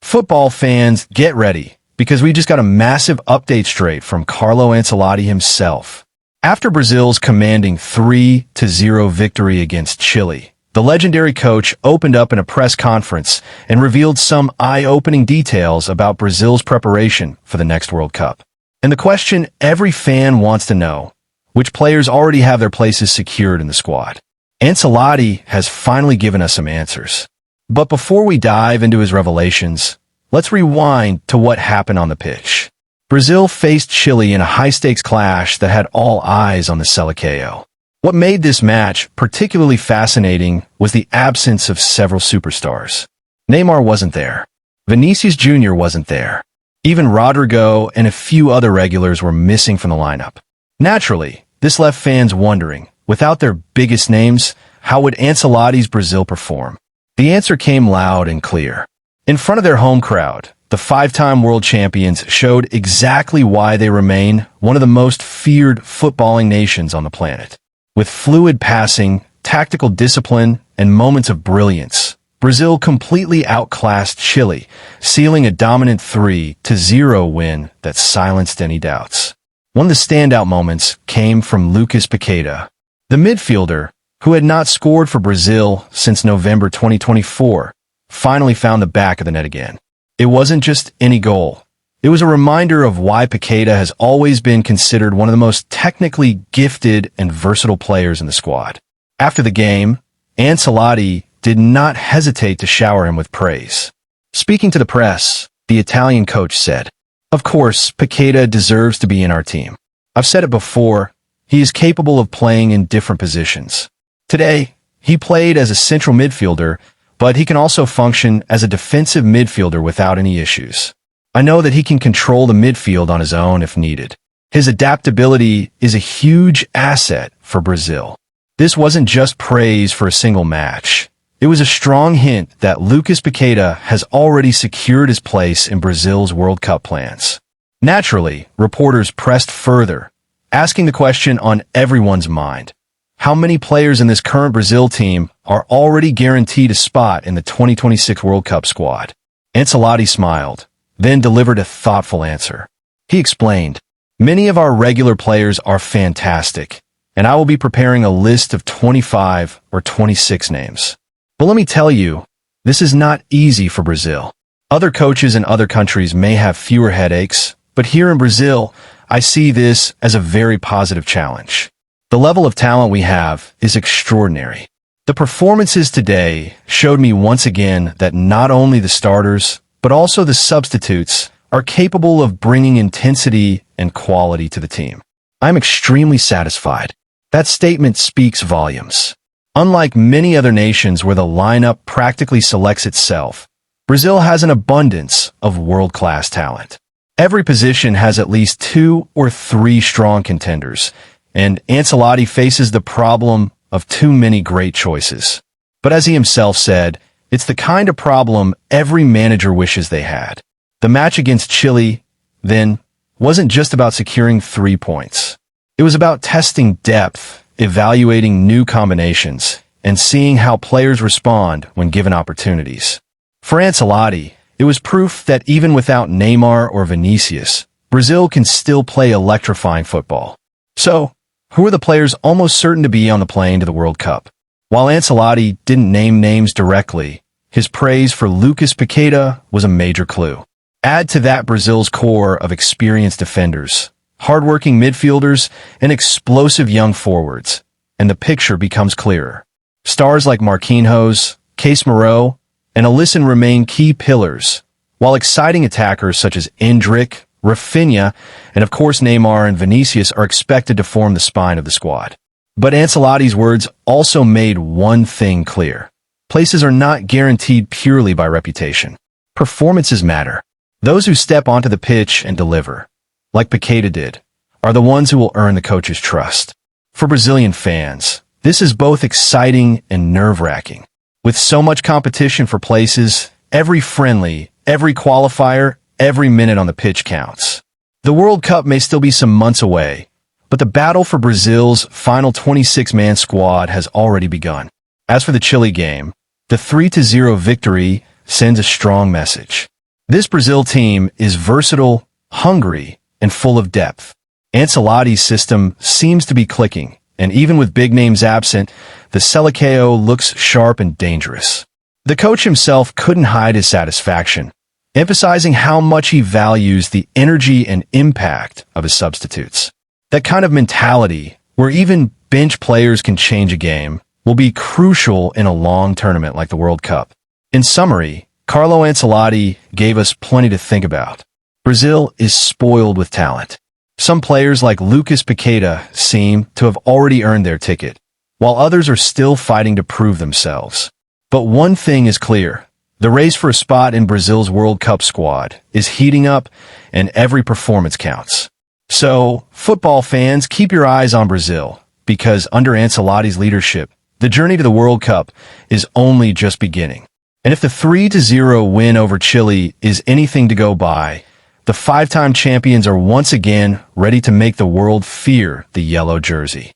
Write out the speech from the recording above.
Football fans, get ready, because we just got a massive update straight from Carlo Ancelotti himself. After Brazil's commanding 3-0 victory against Chile, the legendary coach opened up in a press conference and revealed some eye-opening details about Brazil's preparation for the next World Cup. And the question every fan wants to know, which players already have their places secured in the squad? Ancelotti has finally given us some answers. But before we dive into his revelations, let's rewind to what happened on the pitch. Brazil faced Chile in a high-stakes clash that had all eyes on the Selecao. What made this match particularly fascinating was the absence of several superstars. Neymar wasn't there. Vinícius Júnior wasn't there. Even Rodrygo and a few other regulars were missing from the lineup. Naturally, this left fans wondering, without their biggest names, how would Ancelotti's Brazil perform? The answer came loud and clear. In front of their home crowd, the five-time world champions showed exactly why they remain one of the most feared footballing nations on the planet. With fluid passing, tactical discipline, and moments of brilliance, Brazil completely outclassed Chile, sealing a dominant 3-0 win that silenced any doubts. One of the standout moments came from Lucas Paqueta, the midfielder, who had not scored for Brazil since November 2024, finally found the back of the net again. It wasn't just any goal. It was a reminder of why Paqueta has always been considered one of the most technically gifted and versatile players in the squad. After the game, Ancelotti did not hesitate to shower him with praise. Speaking to the press, the Italian coach said, "Of course, Paqueta deserves to be in our team. I've said it before, he is capable of playing in different positions. Today, he played as a central midfielder, but he can also function as a defensive midfielder without any issues. I know that he can control the midfield on his own if needed. His adaptability is a huge asset for Brazil." This wasn't just praise for a single match. It was a strong hint that Lucas Paqueta has already secured his place in Brazil's World Cup plans. Naturally, reporters pressed further, asking the question on everyone's mind. How many players in this current Brazil team are already guaranteed a spot in the 2026 World Cup squad? Ancelotti smiled, then delivered a thoughtful answer. He explained, "Many of our regular players are fantastic, and I will be preparing a list of 25 or 26 names. But let me tell you, this is not easy for Brazil. Other coaches in other countries may have fewer headaches, but here in Brazil, I see this as a very positive challenge. The level of talent we have is extraordinary. The performances today showed me once again that not only the starters, but also the substitutes are capable of bringing intensity and quality to the team. I'm extremely satisfied." That statement speaks volumes. Unlike many other nations where the lineup practically selects itself, Brazil has an abundance of world-class talent. Every position has at least 2 or 3 strong contenders, and Ancelotti faces the problem of too many great choices. But as he himself said, it's the kind of problem every manager wishes they had. The match against Chile, then, wasn't just about securing 3 points. It was about testing depth, evaluating new combinations, and seeing how players respond when given opportunities. For Ancelotti, it was proof that even without Neymar or Vinícius, Brazil can still play electrifying football. So, who are the players almost certain to be on the plane to the World Cup? While Ancelotti didn't name names directly, his praise for Lucas Paqueta was a major clue. Add to that Brazil's core of experienced defenders, hardworking midfielders, and explosive young forwards, and the picture becomes clearer. Stars like Marquinhos, Casemiro, and Alisson remain key pillars, while exciting attackers such as Endrick, Raphinha, and of course Neymar and Vinícius are expected to form the spine of the squad. But Ancelotti's words also made one thing clear. Places are not guaranteed purely by reputation. Performances matter. Those who step onto the pitch and deliver, like Paqueta did, are the ones who will earn the coach's trust. For Brazilian fans, this is both exciting and nerve-wracking. With so much competition for places, every friendly, every qualifier, every minute on the pitch counts. The World Cup may still be some months away, but the battle for Brazil's final 26-man squad has already begun. As for the Chile game, the 3-0 victory sends a strong message. This Brazil team is versatile, hungry, and full of depth. Ancelotti's system seems to be clicking, and even with big names absent, the Seleção looks sharp and dangerous. The coach himself couldn't hide his satisfaction, emphasizing how much he values the energy and impact of his substitutes. That kind of mentality, where even bench players can change a game, will be crucial in a long tournament like the World Cup. In summary, Carlo Ancelotti gave us plenty to think about. Brazil is spoiled with talent. Some players like Lucas Paqueta seem to have already earned their ticket, while others are still fighting to prove themselves. But one thing is clear. The race for a spot in Brazil's World Cup squad is heating up, and every performance counts. So, football fans, keep your eyes on Brazil, because under Ancelotti's leadership, the journey to the World Cup is only just beginning. And if the 3-0 win over Chile is anything to go by, the five-time champions are once again ready to make the world fear the yellow jersey.